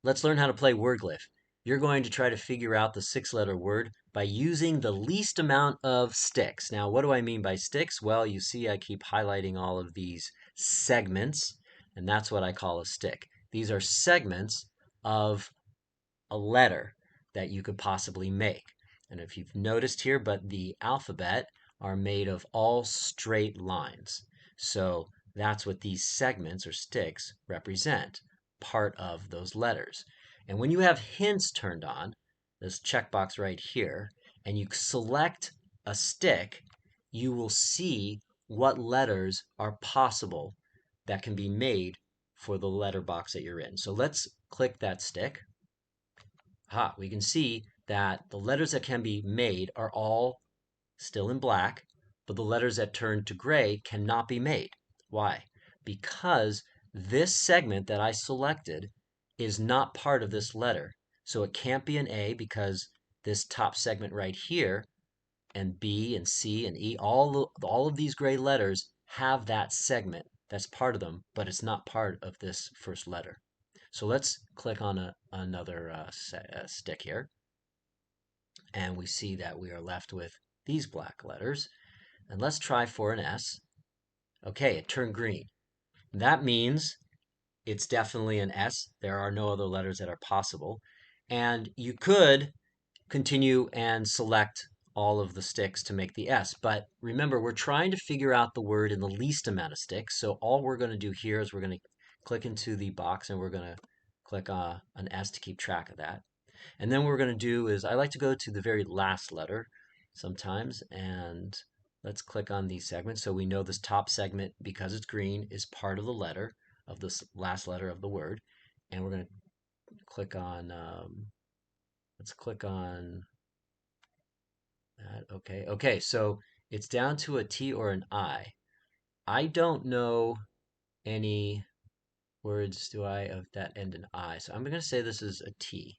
let's learn how to play WordGlyph. You're going to try to figure out the 6-letter word by using the least amount of sticks. Now, what do I mean by sticks? Well, you see I keep highlighting all of these segments, and that's what I call a stick. These are segments of a letter that you could possibly make. And if you've noticed here, but the alphabet are made of all straight lines. So that's what these segments or sticks represent, part of those letters. And when you have hints turned on, this checkbox right here, and you select a stick, you will see what letters are possible that can be made for the letter box that you're in. So let's click that stick. We can see that the letters that can be made are all still in black, but the letters that turn to gray cannot be made. Why? Because this segment that I selected is not part of this letter. So it can't be an A because this top segment right here and B and C and E, all of these gray letters have that segment that's part of them, but it's not part of this first letter. So let's click on another stick here. And we see that we are left with these black letters. And let's try for an S. Okay, it turned green. That means it's definitely an S. There are no other letters that are possible. And you could continue and select all of the sticks to make the S. But remember, we're trying to figure out the word in the least amount of sticks. So all we're going to do here is we're going to click into the box and we're going to click an S to keep track of that. And then what we're going to do is I like to go to the very last letter sometimes, and let's click on these segments. So we know this top segment, because it's green, is part of the letter of this last letter of the word. And we're going to click on, let's click on that. Okay, so it's down to a T or an I. I don't know any words do I of that end in I. So I'm going to say this is a T.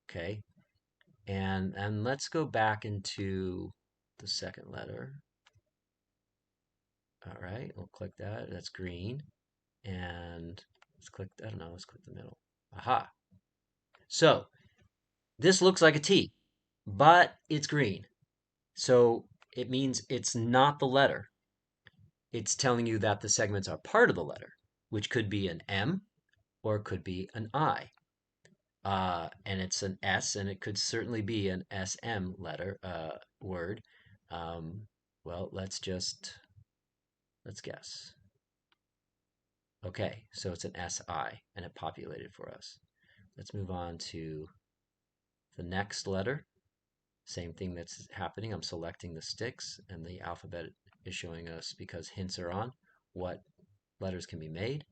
Okay. And let's go back into the second letter. All right, we'll click that. That's green. And let's click, I don't know, let's click the middle. Aha. So this looks like a T, but it's green. So it means it's not the letter. It's telling you that the segments are part of the letter, which could be an M or it could be an I. And it's an S, and it could certainly be an SM letter word. Well, let's guess. Okay, so it's an SI, and it populated for us. Let's move on to the next letter. Same thing that's happening. I'm selecting the sticks, and the alphabet is showing us, because hints are on, what letters can be made.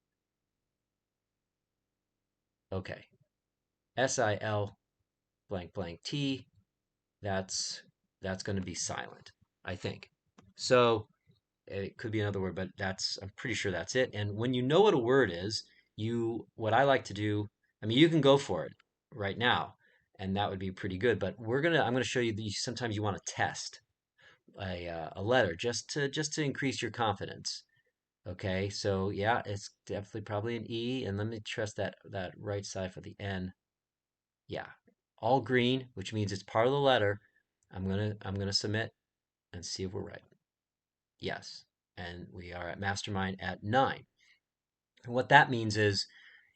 Okay, SIL blank blank T, that's going to be silent, I think. So it could be another word, but I'm pretty sure that's it. And when you know what a word is, what I like to do, I mean, you can go for it right now, and that would be pretty good. But I'm gonna show you these. Sometimes you want to test a letter just to increase your confidence. Okay, so yeah, it's definitely probably an E, and let me trust that right side for the N. Yeah, all green, which means it's part of the letter. I'm gonna submit and see if we're right. Yes, and we are at Mastermind at 9. And what that means is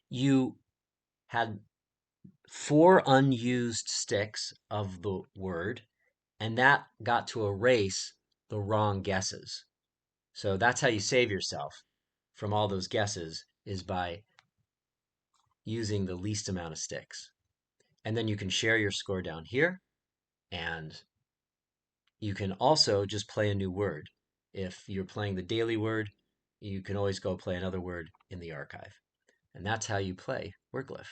you had 4 unused sticks of the word, and that got to erase the wrong guesses. So that's how you save yourself from all those guesses, is by using the least amount of sticks. And then you can share your score down here, and you can also just play a new word. If you're playing the daily word, you can always go play another word in the archive. And that's how you play WordGlyph.